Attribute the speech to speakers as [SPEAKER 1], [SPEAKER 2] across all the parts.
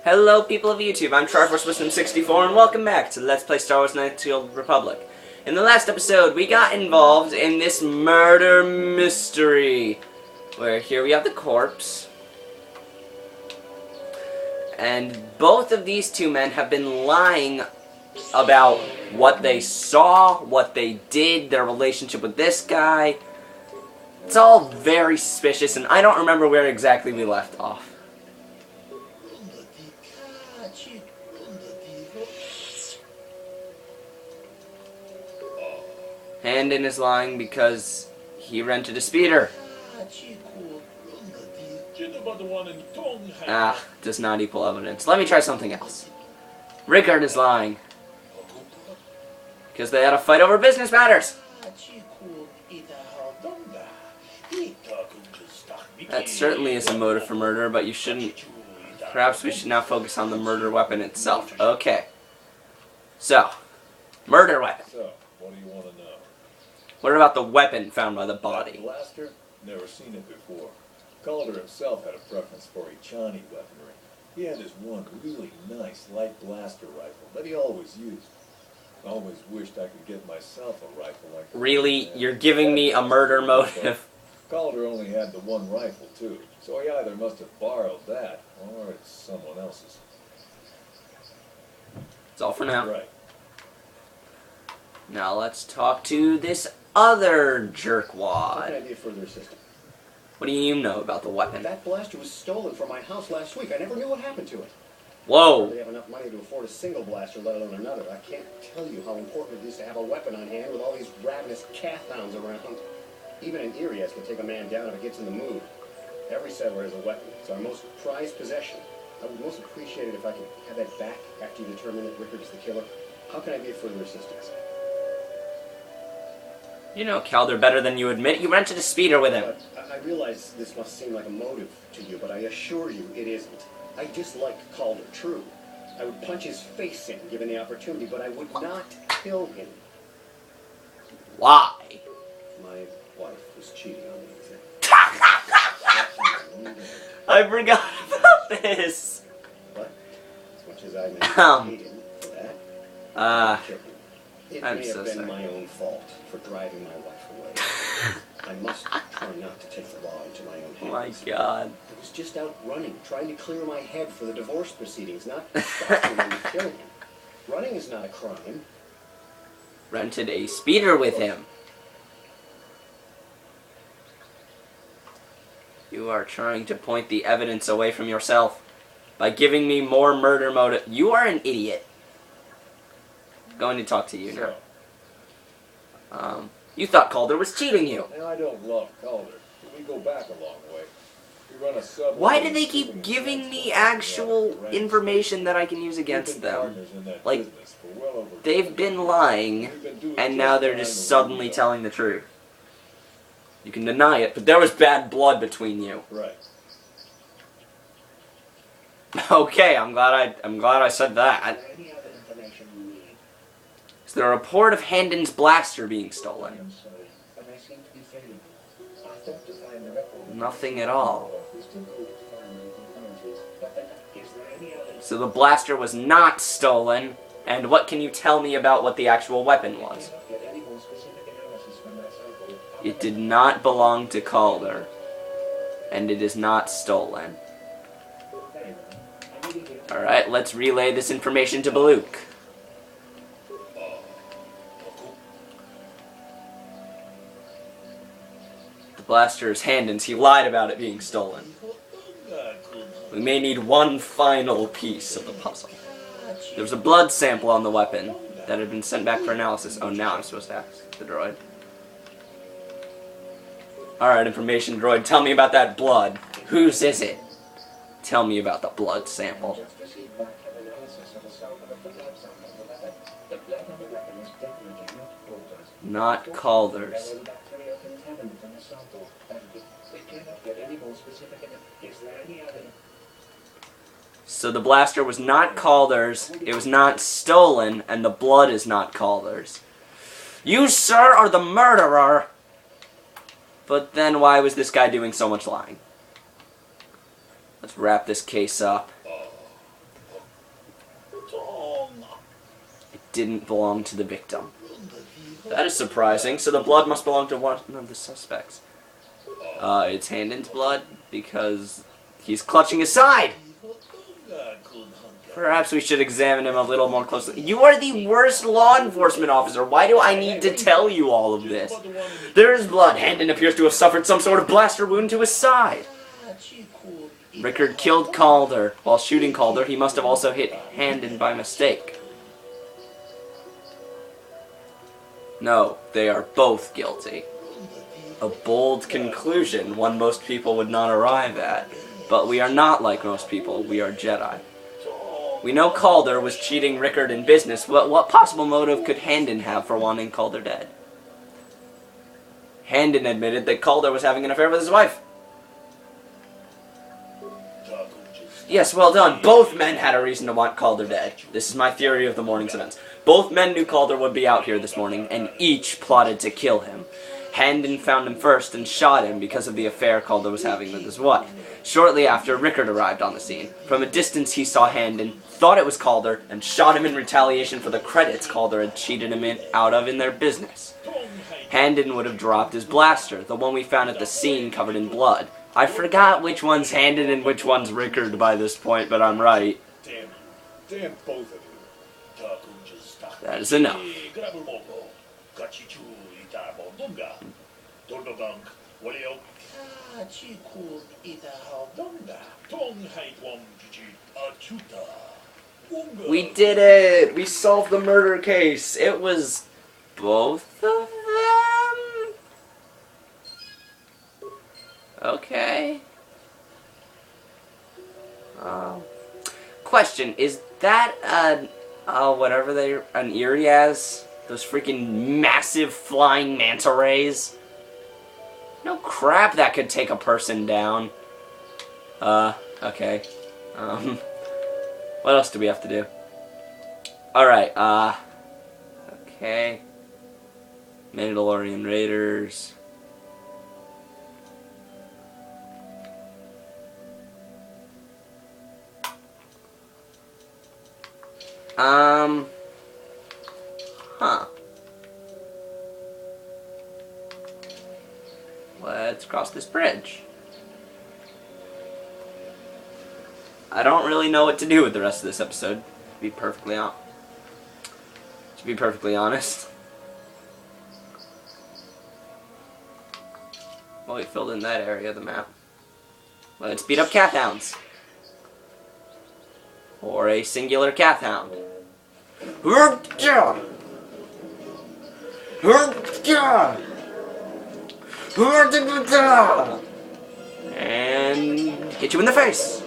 [SPEAKER 1] Hello people of YouTube, I'm Charforcewisdom64 and welcome back to Let's Play Star Wars Knights of the Old Republic. In the last episode, we got involved in this murder mystery, where here we have the corpse, and both of these two men have been lying about what they saw, what they did, their relationship with this guy. It's all very suspicious, and I don't remember where exactly we left off. Handon is lying because he rented a speeder. Does not equal evidence. Let me try something else. Rickard is lying because they had a fight over business matters. That certainly is a motive for murder, but you shouldn't. Perhaps we should now focus on the murder weapon itself. Okay. So, murder weapon.
[SPEAKER 2] So, what do you want to know?
[SPEAKER 1] What about the weapon found by the body?
[SPEAKER 2] That blaster? Never seen it before. Calder himself had a preference for Ichani weaponry. He had this one really nice light blaster rifle that he always used. I always wished I could get myself a rifle like that.
[SPEAKER 1] Really? You're giving me a murder motive?
[SPEAKER 2] Calder only had the one rifle too, so he either must have borrowed that, or it's someone else's.
[SPEAKER 1] That's all for now.
[SPEAKER 2] Right.
[SPEAKER 1] Now let's talk to this other
[SPEAKER 3] What
[SPEAKER 1] jerkwad.
[SPEAKER 3] can I do for their system?
[SPEAKER 1] What do you know about the weapon?
[SPEAKER 3] That blaster was stolen from my house last week. I never knew what happened to it. They
[SPEAKER 1] Whoa!
[SPEAKER 3] have enough money to afford a single blaster, let alone another. I can't tell you how important it is to have a weapon on hand with all these ravenous cat hounds around. Even an Irias can take a man down if it gets in the mood. Every settler has a weapon. It's our most prized possession. I would most appreciate it if I could have that back after you determine that Rickard is the killer. How can I be of further assistance?
[SPEAKER 1] You know Calder better than you admit. You rented a speeder with him.
[SPEAKER 3] I realize this must seem like a motive to you, but I assure you it isn't. I dislike Calder, true. I would punch his face in, given the opportunity, but I would not kill him.
[SPEAKER 1] Why?
[SPEAKER 3] My wife was cheating on me.
[SPEAKER 1] I forgot about this.
[SPEAKER 3] But, as much as I may hate him for that, it
[SPEAKER 1] I'm
[SPEAKER 3] may
[SPEAKER 1] so
[SPEAKER 3] have been
[SPEAKER 1] sorry.
[SPEAKER 3] my own fault for driving my wife away. I must try not to take the law into my own
[SPEAKER 1] Oh my
[SPEAKER 3] hands.
[SPEAKER 1] god.
[SPEAKER 3] I was just out running, trying to clear my head for the divorce proceedings, not stopping him and killing him. Running is not a crime.
[SPEAKER 1] Rented a speeder with him. You are trying to point the evidence away from yourself by giving me more murder motive. You are an idiot. I'm going to talk to you now. You thought Calder was cheating you.
[SPEAKER 2] And I don't love Calder. We go back a long way. We run a sub.
[SPEAKER 1] Why do they keep giving me actual information that I can use against them? Like, they've been lying, and now they're just suddenly telling the truth. You can deny it, but there was bad blood between you.
[SPEAKER 2] Right.
[SPEAKER 1] Okay, I'm glad I said that. Is there a report of Handon's blaster being stolen? Nothing at all. So the blaster was not stolen, and what can you tell me about what the actual weapon was? It did not belong to Calder, and it is not stolen. Alright, let's relay this information to Baluk. The blaster is Handon's. He lied about it being stolen. We may need one final piece of the puzzle. There was a blood sample on the weapon that had been sent back for analysis. Oh, now I'm supposed to ask the droid. Alright, information droid, tell me about that blood. Whose is it? Tell me about the blood sample. Not Calder's. So the blaster was not Calder's, it was not stolen, and the blood is not Calder's. You, sir, are the murderer! But then why was this guy doing so much lying? Let's wrap this case up. didn't belong to the victim. That is surprising. So the blood must belong to one of the suspects. It's Handon's blood because he's clutching his side. Perhaps we should examine him a little more closely. You are the worst law enforcement officer. Why do I need to tell you all of this? There is blood. Handon appears to have suffered some sort of blaster wound to his side. Rickard killed Calder. While shooting Calder, he must have also hit Handon by mistake. No, they are both guilty. A bold conclusion, one most people would not arrive at. But we are not like most people, we are Jedi. We know Calder was cheating Rickard in business, but what possible motive could Handon have for wanting Calder dead? Handon admitted that Calder was having an affair with his wife. Yes, well done. Both men had a reason to want Calder dead. This is my theory of the morning's events. Both men knew Calder would be out here this morning, and each plotted to kill him. Handon found him first and shot him because of the affair Calder was having with his wife. Shortly after, Rickard arrived on the scene. From a distance he saw Handon, thought it was Calder, and shot him in retaliation for the credits Calder had cheated him out of in their business. Handon would have dropped his blaster, the one we found at the scene covered in blood. I forgot which one's Handon and which one's Rickard by this point, but I'm right.
[SPEAKER 2] Damn both of you.
[SPEAKER 1] That is enough. We did it! We solved the murder case! It was both of them? Okay. Question, is that whatever an Irias? Those freaking massive flying manta rays? No crap that could take a person down. Okay. What else do we have to do? Alright, okay. Mandalorian Raiders. Huh. Let's cross this bridge. I don't really know what to do with the rest of this episode, to be perfectly honest. Well, we filled in that area of the map. Let's beat up Cathhounds. Or a singular Cathhound. And hit you in the face.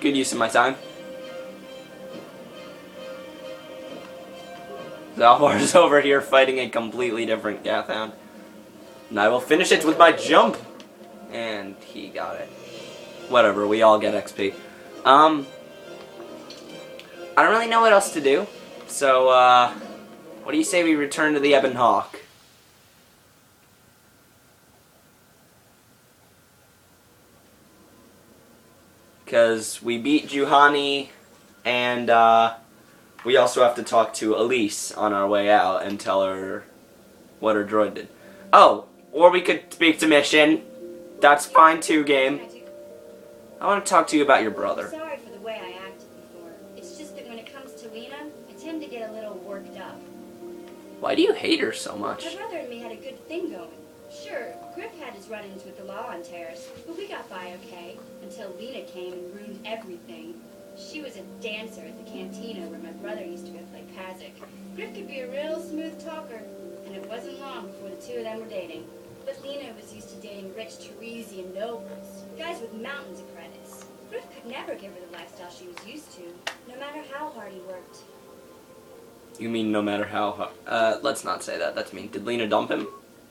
[SPEAKER 1] Good use of my time. Zalvar's over here fighting a completely different Cathhound. And I will finish it with my jump. And he got it. Whatever, we all get XP. I don't really know what else to do. So, what do you say we return to the Ebon Hawk? Because we beat Juhani, and we also have to talk to Elise on our way out and tell her what her droid did. Oh, or we could speak to Mission. That's fine too, game. I want to talk to you about your brother.
[SPEAKER 4] I'm sorry for the way I acted before. It's just that when it comes to Lena, I tend to get a little worked up.
[SPEAKER 1] Why do you hate her so much?
[SPEAKER 4] My brother and me had a good thing going. Sure, Griff had his run-ins with the law on Terrace, but we got by okay, until Lena came and ruined everything. She was a dancer at the cantina where my brother used to go play Pazik. Griff could be a real smooth talker, and it wasn't long before the two of them were dating. But Lena was used to dating rich Teresian nobles, guys with mountains of credits. Griff could never give her the lifestyle she was used to, no matter how hard he worked.
[SPEAKER 1] You mean no matter how hard? Let's not say that. That's mean. Did Lena dump him?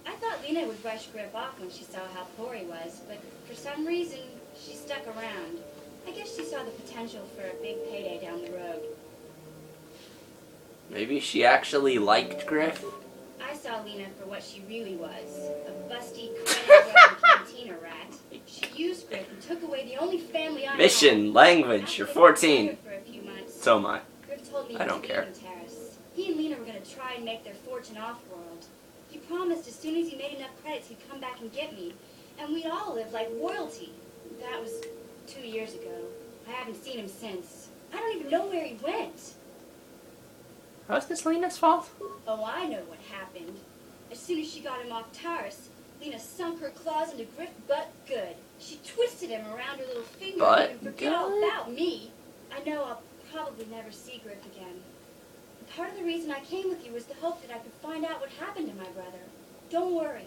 [SPEAKER 4] I thought Lena would brush Griff off when she saw how poor he was, but for some reason, she stuck around. I guess she saw the potential for a big payday down the road.
[SPEAKER 1] Maybe she actually liked Griff?
[SPEAKER 4] I saw Lena for what she really was, a busty, credit-grabbing cantina rat. She used Griff and took away the only family I
[SPEAKER 1] Mission,
[SPEAKER 4] had.
[SPEAKER 1] language, you're 14.
[SPEAKER 4] For a few months.
[SPEAKER 1] So am I.
[SPEAKER 4] Griff told told me
[SPEAKER 1] I don't
[SPEAKER 4] he was
[SPEAKER 1] care.
[SPEAKER 4] leaving Terrace. He and Lena were going to try and make their fortune off-world. He promised as soon as he made enough credits he'd come back and get me. And we'd all live like royalty. That was 2 years ago. I haven't seen him since. I don't even know where he went.
[SPEAKER 1] Was this Lena's fault?
[SPEAKER 4] Oh, I know what happened. As soon as she got him off Taurus, Lena sunk her claws into Griff butt good. She twisted him around her little finger
[SPEAKER 1] Butt
[SPEAKER 4] and forget all about me. I know I'll probably never see Griff again. And part of the reason I came with you was to hope that I could find out what happened to my brother. Don't worry.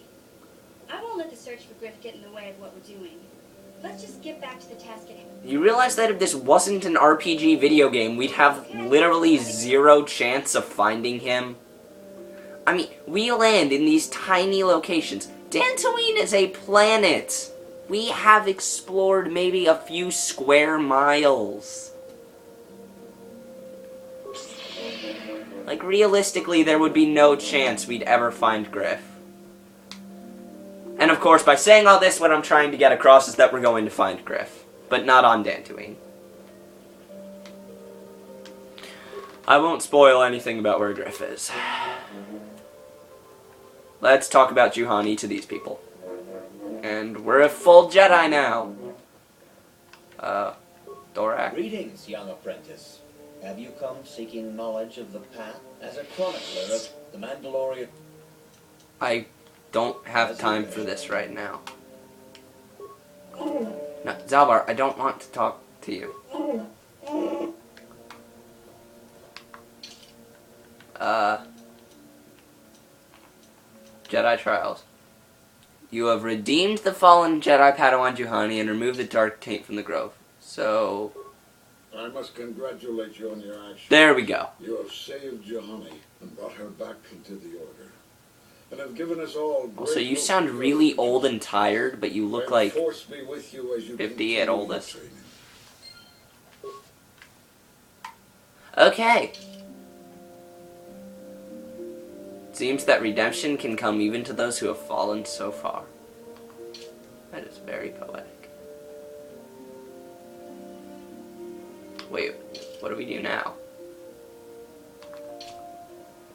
[SPEAKER 4] I won't let the search for Griff get in the way of what we're doing. Let's just get back to the task at hand.
[SPEAKER 1] You realize that if this wasn't an RPG video game, we'd have literally zero chance of finding him? I mean, we land in these tiny locations. Dantooine is a planet. We have explored maybe a few square miles. Like, realistically, there would be no chance we'd ever find Griff. And of course, by saying all this, what I'm trying to get across is that we're going to find Griff. But not on Dantooine. I won't spoil anything about where Griff is. Let's talk about Juhani to these people. And we're a full Jedi now. Dorak.
[SPEAKER 5] Greetings, young apprentice. Have you come seeking knowledge of the path? As a chronicler of the Mandalorian...
[SPEAKER 1] I don't have time for this right now. No, Zalbar, I don't want to talk to you. Jedi Trials. You have redeemed the fallen Jedi Padawan Juhani and removed the dark taint from the grove. So...
[SPEAKER 6] I must congratulate you on your action.
[SPEAKER 1] there we go.
[SPEAKER 6] You have saved Johanny and brought her back into the Order. And have given us all great
[SPEAKER 1] Also, you
[SPEAKER 6] hope
[SPEAKER 1] sound
[SPEAKER 6] for your
[SPEAKER 1] really
[SPEAKER 6] future.
[SPEAKER 1] old and tired, but you look
[SPEAKER 6] And
[SPEAKER 1] like
[SPEAKER 6] force be with you as you
[SPEAKER 1] 50
[SPEAKER 6] continue
[SPEAKER 1] at
[SPEAKER 6] your
[SPEAKER 1] oldest.
[SPEAKER 6] training.
[SPEAKER 1] okay. Seems that redemption can come even to those who have fallen so far. That is very poetic. Wait, what do we do now?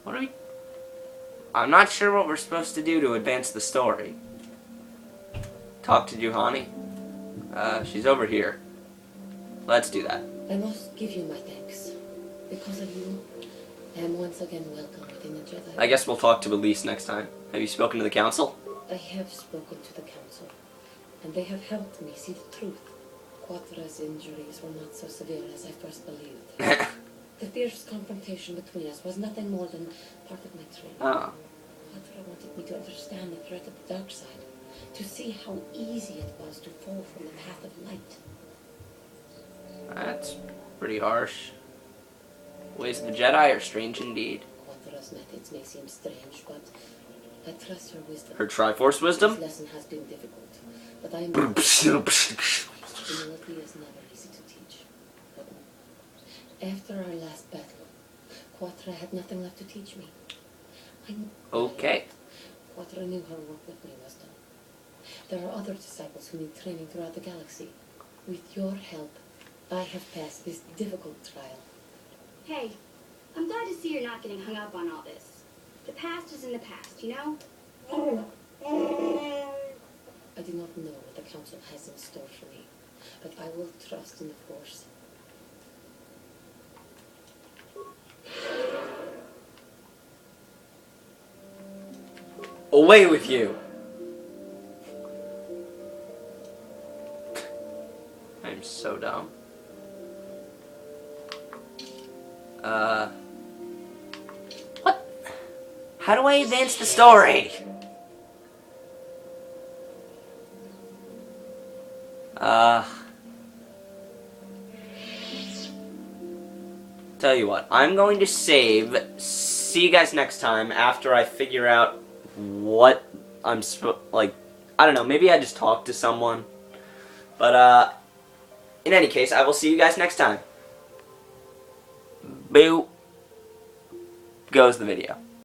[SPEAKER 1] What do we... I'm not sure what we're supposed to do to advance the story. Talk to Juhani. She's over here. Let's do that.
[SPEAKER 7] I must give you my thanks. Because of you, I am once again welcome within the Jedi.
[SPEAKER 1] I guess we'll talk to Elise next time. Have you spoken to the council?
[SPEAKER 7] I have spoken to the council, and they have helped me see the truth. KotOR's injuries were not so severe as I first believed. The fierce confrontation between us was nothing more than part of my training.
[SPEAKER 1] Ah.
[SPEAKER 7] KotOR wanted me to understand the threat of the dark side, to see how easy it was to fall from the path of light.
[SPEAKER 1] That's pretty harsh. Ways of the Jedi are strange indeed.
[SPEAKER 7] KotOR's methods may seem strange, but I trust her wisdom.
[SPEAKER 1] Her Triforce wisdom?
[SPEAKER 7] This lesson has been difficult, but I know humility is never easy to teach. But after our last battle, KotOR had nothing left to teach me. I knew
[SPEAKER 1] Okay.
[SPEAKER 7] KotOR knew her work with me was done. There are other disciples who need training throughout the galaxy. With your help, I have passed this difficult trial.
[SPEAKER 4] Hey, I'm glad to see you're not getting hung up on all this. The past is in the past, you know?
[SPEAKER 7] I do not know what the council has in store for me, but I will trust in the Force.
[SPEAKER 1] Away with you! I'm so dumb. What? How do I advance the story? Tell you what, I'm going to save. See you guys next time after I figure out what I'm like, I don't know, maybe I just talked to someone. But, in any case, I will see you guys next time. Boo. Goes the video.